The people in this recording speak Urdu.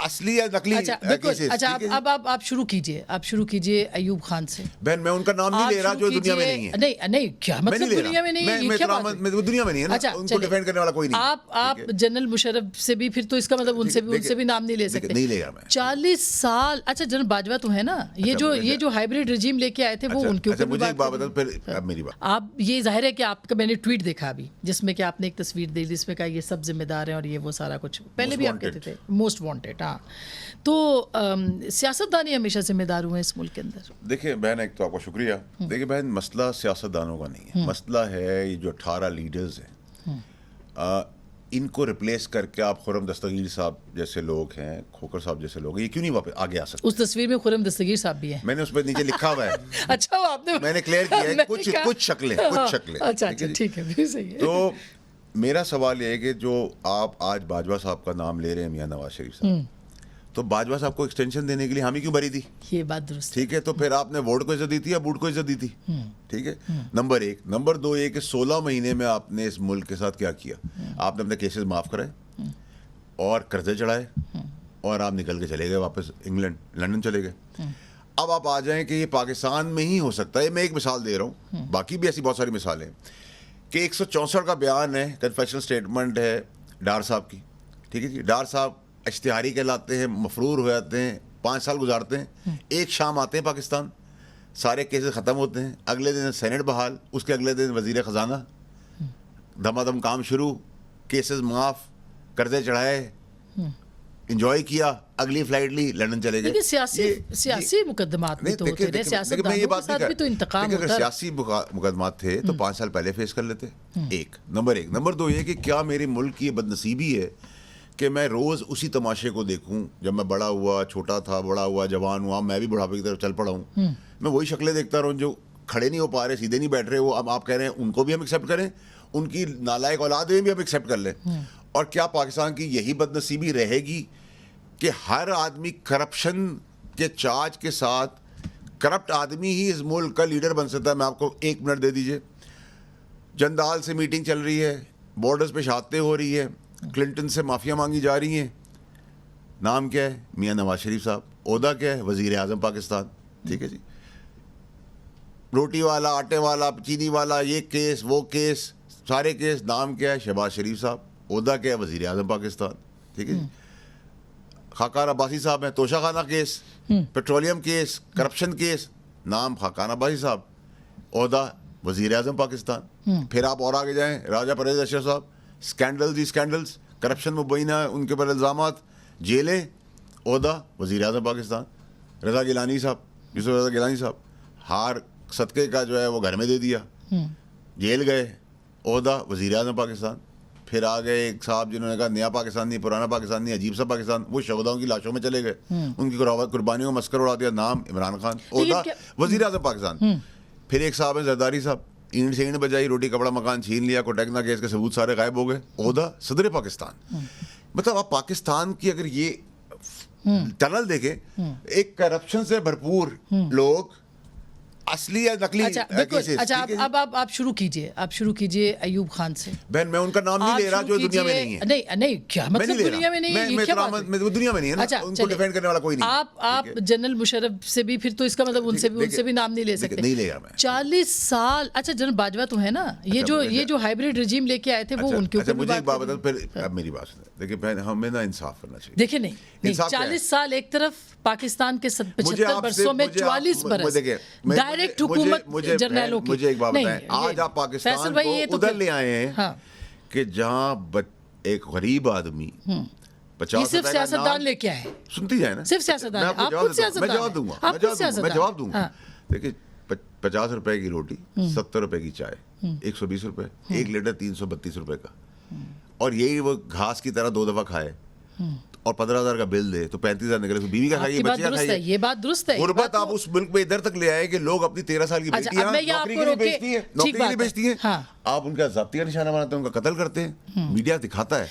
اصلی یا نقلی کیسز. اچھا اب آپ شروع کیجئے ایوب خان سے. بہن میں ان کا نام نہیں لے رہا جو دنیا میں نہیں ہے. نہیں کیا مطلب دنیا میں نہیں ہے, یہ کیا بات ہے؟ دنیا میں نہیں ہے نا, ان کو ڈیفینڈ کرنے والا کوئی نہیں. آپ جنرل مشرف سے بھی پھر تو اس کا مطلب ان سے بھی نام نہیں لے سکتے. نہیں لے گا میں. 40 سال. اچھا جنرل باجوہ تو ہے نا, یہ جو ہائبریڈ رجیم لے کے آئے تھے وہ ان کے اوپر مجھے ایک بات بتا پھر میری بات. آپ یہ ظاہر ہے کہ آپ کا میں نے ٹویٹ دیکھا ابھی جس میں کہ آپ نے ایک تصویر دی جس میں کہا یہ سب ذمہ دار ہیں اور یہ وہ سارا کچھ پہلے بھی آپ کہتے تھے موسٹ وانٹیڈ. ہاں تو سیاستدانی ہمیشہ ذمہ دار ہوئے اس ملک کے اندر. دیکھیں بہن ایک تو آپ کا شکریہ. دیکھیں بہن مسئلہ سیاستدانوں کا نہیں ہے, مسئلہ ہے یہ جو 18 لیڈرز ہیں ان کو ریپلیس کر کے آپ خرم دستگیر صاحب جیسے لوگ ہیں, کھوکر صاحب جیسے لوگ ہیں, یہ کیوں نہیں واپس آگے آ سکتے؟ اس تصویر میں خرم دستگیر صاحب بھی ہیں, میں نے اس پہ نیچے لکھا ہوا ہے. اچھا وہ آپ نے میں نے کلیئر کیا ہے کچھ شکلیں. اچھا ٹھیک ہے بھی صحیح ہے. تو میرا سوال یہ ہے کہ جو آپ آج باجوہ صاحب کا نام لے رہے ہیں میاں نواز شریف صاحب, تو باجوہ صاحب کو ایکسٹینشن دینے کے لیے ہم ہی کیوں بھری تھی؟ یہ بات درست. ٹھیک ہے, تو پھر آپ نے ووٹ کو عزت دی تھی یا بوٹ کو عزت دی تھی؟ ٹھیک ہے, نمبر 1. نمبر 2 یہ کہ 16 مہینے میں آپ نے اس ملک کے ساتھ کیا کیا؟ آپ نے اپنے کیسز معاف کرائے اور قرضے چڑھائے اور آپ نکل کے چلے گئے واپس انگلینڈ, لندن چلے گئے. اب آپ آ جائیں کہ یہ پاکستان میں ہی ہو سکتا ہے. میں ایک مثال دے رہا ہوں, باقی بھی ایسی بہت ساری مثالیں کہ 164 کا بیان ہے, کنفیشنل سٹیٹمنٹ ہے ڈار صاحب کی. ٹھیک ہے جی, ڈار صاحب اشتہاری کہلاتے ہیں, مفرور ہو جاتے ہیں, 5 سال گزارتے ہیں, ایک شام آتے ہیں پاکستان, سارے کیسز ختم ہوتے ہیں, اگلے دن سینٹ بحال, اس کے اگلے دن وزیر خزانہ, دھما دھم کام شروع, کیسز معاف, قرضے چڑھائے, انجوائے کیا, اگلی فلائٹ لی, لندن چلے گئے. سیاسی مقدمات بھی تو ہوتے رہے, سیاستدانوں کے ساتھ بھی تو انتقام ہوتا ہے. اگر سیاسی مقدمات تھے تو 5 سال پہلے فیس کر لیتے. ایک نمبر 1. نمبر 2 یہ کہ کیا میرے ملک کی یہ بدنصیبی ہے کہ میں روز اسی تماشے کو دیکھوں؟ جب میں بڑا ہوا, چھوٹا تھا, بڑا ہوا, جوان ہوا, میں بھی بڑھاپے کی طرف چل پڑا ہوں, میں وہی شکلیں دیکھتا رہا ہوں جو کھڑے نہیں ہو پا رہے, سیدھے نہیں بیٹھ رہے. وہ اب آپ کہہ رہے ہیں ان کو بھی ہم ایکسیپٹ کریں, ان کی نالائق اولاد بھی ہم ایکسیپٹ کر لیں. اور کیا پاکستان کی یہی بدنصیبی رہے گی کہ ہر آدمی کرپشن کے چارج کے ساتھ, کرپٹ آدمی ہی اس ملک کا لیڈر بن سکتا ہے؟ میں آپ کو 1 منٹ دے دیجئے. جندال سے میٹنگ چل رہی ہے, بارڈرز پہ شہادتیں ہو رہی ہے, کلنٹن سے معافیاں مانگی جا رہی ہیں, نام کیا ہے؟ میاں نواز شریف صاحب. عہدہ کیا ہے؟ وزیر اعظم پاکستان. ٹھیک ہے جی, روٹی والا, آٹے والا, چینی والا, یہ کیس وہ کیس, سارے کیس, نام کیا ہے؟ شہباز شریف صاحب. عہدہ کیا ہے؟ وزیر اعظم پاکستان. ٹھیک ہے جی, خاقان عباسی صاحب ہیں, توشہ خانہ case, petroleum case, corruption case, نام خاقان عباسی صاحب, عہدہ وزیر اعظم پاکستان. پھر آپ اور آگے جائیں, راجہ پرویز اشرف صاحب, اسکینڈلز ہی اسکینڈلز, کرپشن مبینہ ان کے پر الزامات, جیلیں, عہدہ وزیر اعظم پاکستان. رضا گیلانی صاحب, یوسف رضا گیلانی صاحب, ہار صدقے کا جو ہے وہ گھر میں دے دیا, جیل گئے, عہدہ وزیر اعظم پاکستان. پھر آ گئے ایک صاحب جنہوں نے کہا نیا پاکستان نہیں, پرانا پاکستان نہیں, عجیب سا پاکستان, وہ شہداؤں کی لاشوں میں چلے گئے, ان کی قربانیوں کو مسخر اڑا دیا, نام عمران خان. عہدہ وزیر اعظم پاکستان. پھر ایک صاحب ہیں زرداری صاحب, اینٹ سے اینٹ بجائی, روٹی کپڑا مکان چھین لیا, کوٹیکنا کیس کے ثبوت سارے غائب ہو گئے, عہدہ صدر پاکستان. مطلب آپ پاکستان کی اگر یہ ٹنل دیکھیں, ایک کرپشن سے بھرپور لوگ, اصلی یا نقلی کیسز. اچھا اب آپ شروع کیجئے ایوب خان سے. بہن میں ان کا نام نہیں لے رہا جو دنیا میں نہیں ہے. نہیں کیا مطلب دنیا میں نہیں ہے, یہ کیا بات ہے؟ دنیا میں نہیں ہے نا, ان کو ڈیفینڈ کرنے والا کوئی نہیں. آپ جنرل مشرف سے بھی پھر تو اس کا مطلب ان سے بھی نام نہیں لے سکتے. نہیں لے گا میں. 40 سال. اچھا جنرل باجوہ تو ہے نا, یہ جو ہائبریڈ رجیم لے کے آئے تھے وہ ان کے اوپر. مجھے ایک بات بتا, پھر اب میری بات سنیں. دیکھیں بہن ہمیں نا انصاف کرنا چاہیے. دیکھیں نہیں 40 سال ایک طرف, پاکستان کے 75 برسوں میں 44 برس ڈائریکٹ حکومت جرنیلوں کی. مجھے ایک بات بتائیں, آج آپ پاکستان کو ادھر لے آئے ہیں کہ جہاں ایک غریب آدمی 50 صرف سیاستدان لے کے آئے. سنتی جائے نا, صرف سیاستدان. آپ خود سیاستدان. میں جواب دوں گا. دیکھیں 50 روپے کی روٹی, 70 روپے کی چائے, 120 روپے, 1 لیٹر 332 روپے کا, اور یہی وہ گھاس کی طرح 2 دفعہ کھائے اور 15,000 کا بل دے تو 35,000 نکلے, تو بیوی کا کھائیے, بچے کا کھائیے. یہ بات درست ہے. غربت آپ اس ملک میں ادھر تک لے آئے کہ لوگ اپنی 13 سال کی بیٹیاں نوکری کے لیے بیچتی ہیں, آپ ان کا ضابطہ نشانہ بناتے ہیں, ان کا قتل کرتے ہیں, میڈیا دکھاتا ہے.